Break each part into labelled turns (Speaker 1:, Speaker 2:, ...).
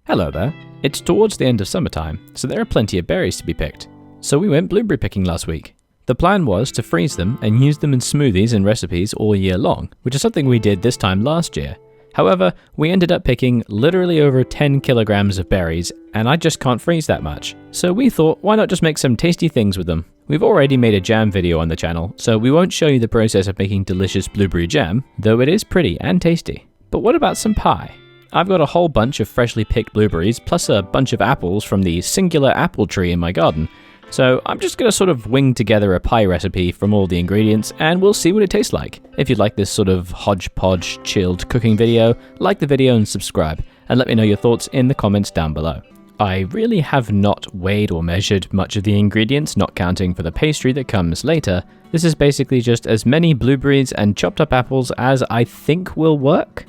Speaker 1: Hello there. It's towards the end of summertime, so there are plenty of berries to be picked. So we went blueberry picking last week. The plan was to freeze them and use them in smoothies and recipes all year long, which is something we did this time last year. However, we ended up picking literally over 10 kilograms of berries, and I just can't freeze that much. So we thought, why not just make some tasty things with them? We've already made a jam video on the channel, so we won't show you the process of making delicious blueberry jam, though it is pretty and tasty. But what about some pie? I've got a whole bunch of freshly picked blueberries, plus a bunch of apples from the singular apple tree in my garden. So I'm just going to sort of wing together a pie recipe from all the ingredients, and we'll see what it tastes like. If you'd like this sort of hodgepodge chilled cooking video, like the video and subscribe, and let me know your thoughts in the comments down below. I really have not weighed or measured much of the ingredients, not counting for the pastry that comes later. This is basically just as many blueberries and chopped up apples as I think will work.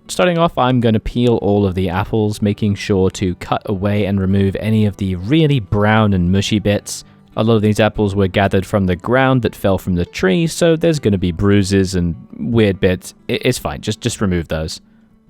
Speaker 1: Starting off, I'm going to peel all of the apples, making sure to cut away and remove any of the really brown and mushy bits. A lot of these apples were gathered from the ground that fell from the tree, so there's going to be bruises and weird bits. It's fine, just remove those.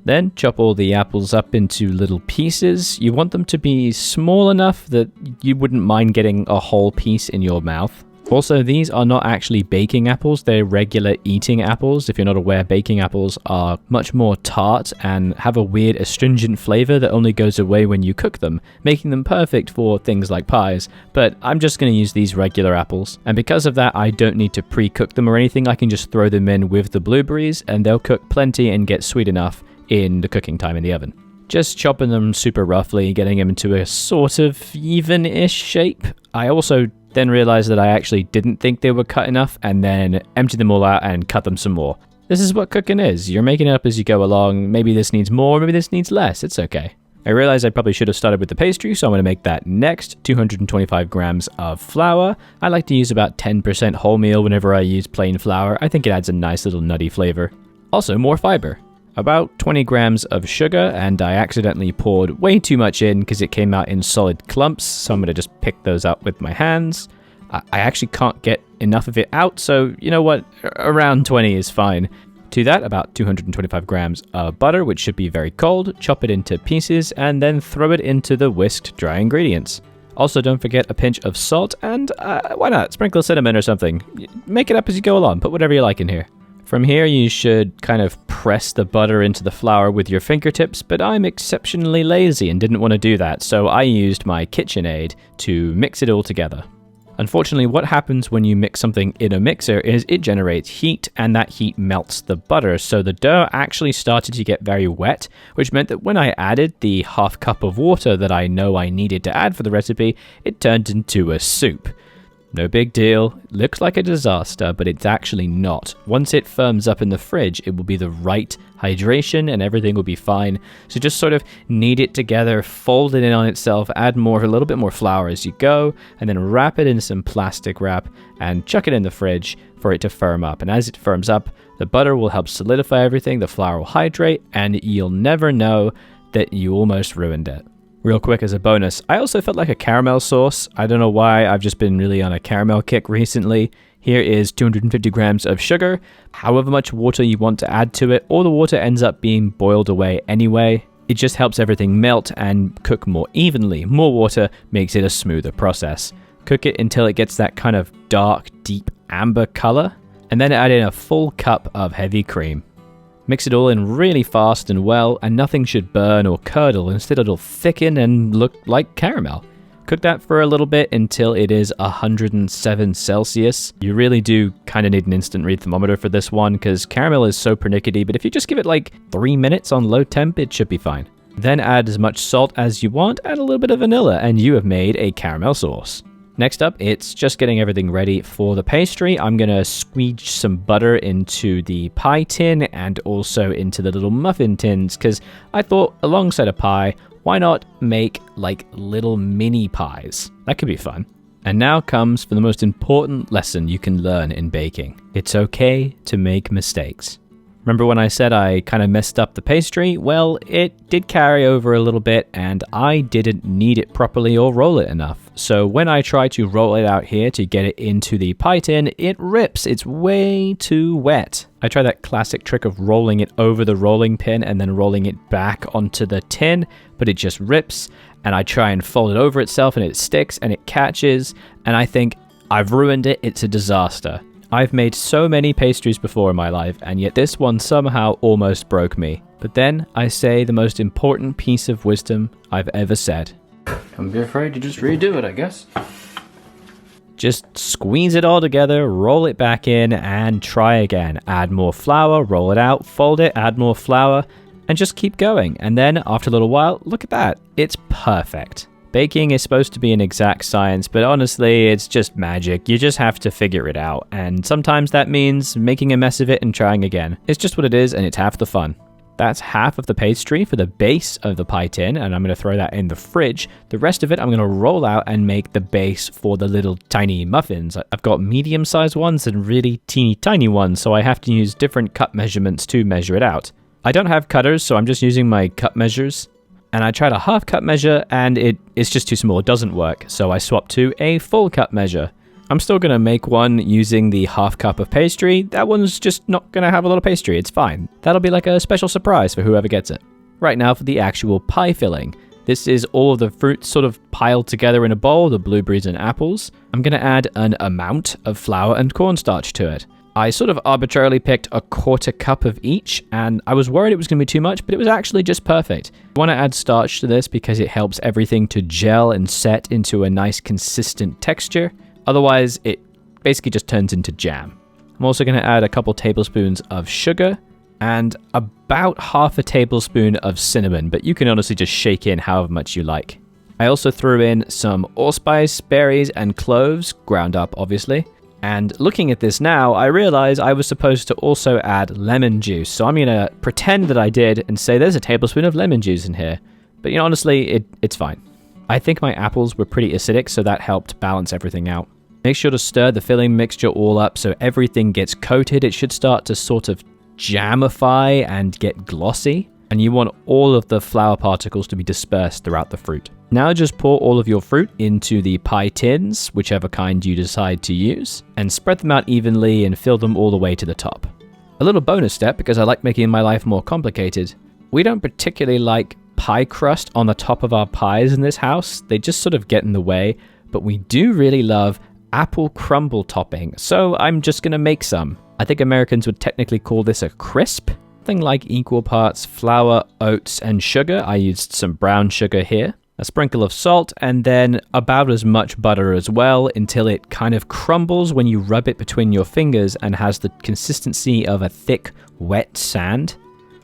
Speaker 1: Then chop all the apples up into little pieces. You want them to be small enough that you wouldn't mind getting a whole piece in your mouth. Also, these are not actually baking apples, they're regular eating apples. If you're not aware, baking apples are much more tart and have a weird astringent flavor that only goes away when you cook them, making them perfect for things like pies. But I'm just going to use these regular apples, and because of that, I don't need to pre-cook them or anything. I can just throw them in with the blueberries, and they'll cook plenty and get sweet enough in the cooking time in the oven. Just chopping them super roughly, getting them into a sort of even-ish shape. I also then realized that I actually didn't think they were cut enough, and then emptied them all out and cut them some more. This is what cooking is. You're making it up as you go along. Maybe this needs more, maybe this needs less. It's okay. I realized I probably should have started with the pastry, so I'm going to make that next. 225 grams of flour. I like to use about 10% wholemeal whenever I use plain flour. I think it adds a nice little nutty flavor. Also, more fiber. About 20 grams of sugar, and I accidentally poured way too much in because it came out in solid clumps, so I'm going to just pick those up with my hands. I actually can't get enough of it out, so you know what, around 20 is fine. To that, about 225 grams of butter, which should be very cold, chop it into pieces, and then throw it into the whisked dry ingredients. Also, don't forget a pinch of salt, and why not, sprinkle cinnamon or something. Make it up as you go along, put whatever you like in here. From here, you should kind of press the butter into the flour with your fingertips, but I'm exceptionally lazy and didn't want to do that, so I used my KitchenAid to mix it all together. Unfortunately, what happens when you mix something in a mixer is it generates heat, and that heat melts the butter, so the dough actually started to get very wet, which meant that when I added the half cup of water that I know I needed to add for the recipe, it turned into a soup. No big deal. Looks like a disaster, but it's actually not. Once it firms up in the fridge, it will be the right hydration and everything will be fine. So just sort of knead it together, fold it in on itself, add a little bit more flour as you go, and then wrap it in some plastic wrap and chuck it in the fridge for it to firm up. And as it firms up, the butter will help solidify everything, the flour will hydrate, and you'll never know that you almost ruined it. Real quick as a bonus, I also felt like a caramel sauce. I don't know why, I've just been really on a caramel kick recently. Here is 250 grams of sugar, however much water you want to add to it, or the water ends up being boiled away anyway. It just helps everything melt and cook more evenly. More water makes it a smoother process. Cook it until it gets that kind of dark, deep amber color, and then add in a full cup of heavy cream. Mix it all in really fast and well, and nothing should burn or curdle. Instead, it'll thicken and look like caramel. Cook that for a little bit until it is 107 Celsius. You really do kind of need an instant read thermometer for this one because caramel is so pernickety, but if you just give it like 3 minutes on low temp, it should be fine. Then add as much salt as you want, add a little bit of vanilla, and you have made a caramel sauce. Next up, it's just getting everything ready for the pastry. I'm going to squeeze some butter into the pie tin and also into the little muffin tins because I thought alongside a pie, why not make like little mini pies? That could be fun. And now comes for the most important lesson you can learn in baking. It's okay to make mistakes. Remember when I said I kind of messed up the pastry? Well, it did carry over a little bit and I didn't knead it properly or roll it enough. So when I try to roll it out here to get it into the pie tin, it rips. It's way too wet. I try that classic trick of rolling it over the rolling pin and then rolling it back onto the tin, but it just rips. And I try and fold it over itself and it sticks and it catches. And I think, I've ruined it. It's a disaster. I've made so many pastries before in my life, and yet this one somehow almost broke me. But then I say the most important piece of wisdom I've ever said. Don't be afraid to just redo it, I guess. Just squeeze it all together, roll it back in, and try again. Add more flour, roll it out, fold it, add more flour, and just keep going. And then after a little while, look at that. It's perfect. Baking is supposed to be an exact science, but honestly, it's just magic. You just have to figure it out, and sometimes that means making a mess of it and trying again. It's just what it is, and it's half the fun. That's half of the pastry for the base of the pie tin, and I'm going to throw that in the fridge. The rest of it, I'm going to roll out and make the base for the little tiny muffins. I've got medium-sized ones and really teeny tiny ones, so I have to use different cup measurements to measure it out. I don't have cutters, so I'm just using my cup measures. And I tried a half cup measure and it's just too small, it doesn't work, so I swapped to a full cup measure. I'm still going to make one using the half cup of pastry. That one's just not going to have a lot of pastry, it's fine. That'll be like a special surprise for whoever gets it. Right now for the actual pie filling. This is all of the fruits sort of piled together in a bowl, the blueberries and apples. I'm going to add an amount of flour and cornstarch to it. I sort of arbitrarily picked a 1/4 cup of each, and I was worried it was going to be too much, but it was actually just perfect. I want to add starch to this because it helps everything to gel and set into a nice consistent texture. Otherwise, it basically just turns into jam. I'm also going to add a couple tablespoons of sugar and about 1/2 tablespoon of cinnamon, but you can honestly just shake in however much you like. I also threw in some allspice, berries, and cloves, ground up obviously. And looking at this now, I realize I was supposed to also add lemon juice. So I'm going to pretend that I did and say there's a tablespoon of lemon juice in here. But you know, honestly, it's fine. I think my apples were pretty acidic, so that helped balance everything out. Make sure to stir the filling mixture all up so everything gets coated. It should start to sort of jamify and get glossy. And you want all of the flour particles to be dispersed throughout the fruit. Now just pour all of your fruit into the pie tins, whichever kind you decide to use, and spread them out evenly and fill them all the way to the top. A little bonus step, because I like making my life more complicated, we don't particularly like pie crust on the top of our pies in this house. They just sort of get in the way, but we do really love apple crumble topping, so I'm just going to make some. I think Americans would technically call this a crisp. Something like equal parts flour, oats, and sugar. I used some brown sugar here. A sprinkle of salt, and then about as much butter as well until it kind of crumbles when you rub it between your fingers and has the consistency of a thick, wet sand.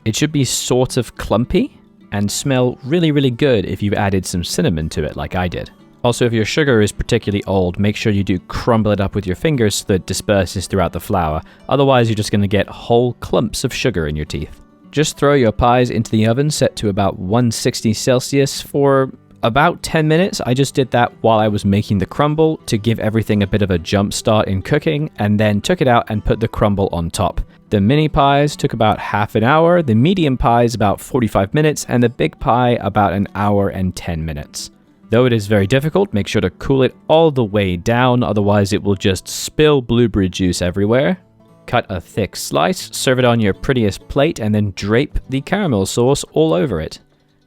Speaker 1: It should be sort of clumpy and smell really, really good if you've added some cinnamon to it like I did. Also, if your sugar is particularly old, make sure you do crumble it up with your fingers so that it disperses throughout the flour. Otherwise, you're just going to get whole clumps of sugar in your teeth. Just throw your pies into the oven set to about 160 Celsius for about 10 minutes. I just did that while I was making the crumble to give everything a bit of a jump start in cooking, and then took it out and put the crumble on top. The mini pies took about half an hour, the medium pies about 45 minutes, and the big pie about an hour and 10 minutes. Though it is very difficult, make sure to cool it all the way down, otherwise it will just spill blueberry juice everywhere. Cut a thick slice, serve it on your prettiest plate, and then drape the caramel sauce all over it,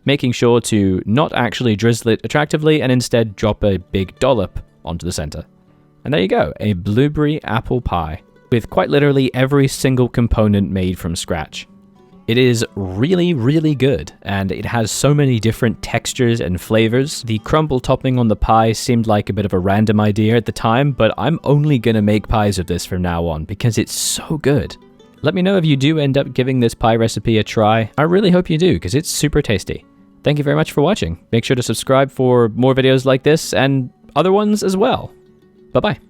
Speaker 1: making sure to not actually drizzle it attractively and instead drop a big dollop onto the center. And there you go, a blueberry apple pie, with quite literally every single component made from scratch. It is really, really good, and it has so many different textures and flavors. The crumble topping on the pie seemed like a bit of a random idea at the time, but I'm only gonna make pies of this from now on because it's so good. Let me know if you do end up giving this pie recipe a try. I really hope you do, because it's super tasty. Thank you very much for watching. Make sure to subscribe for more videos like this and other ones as well. Bye-bye.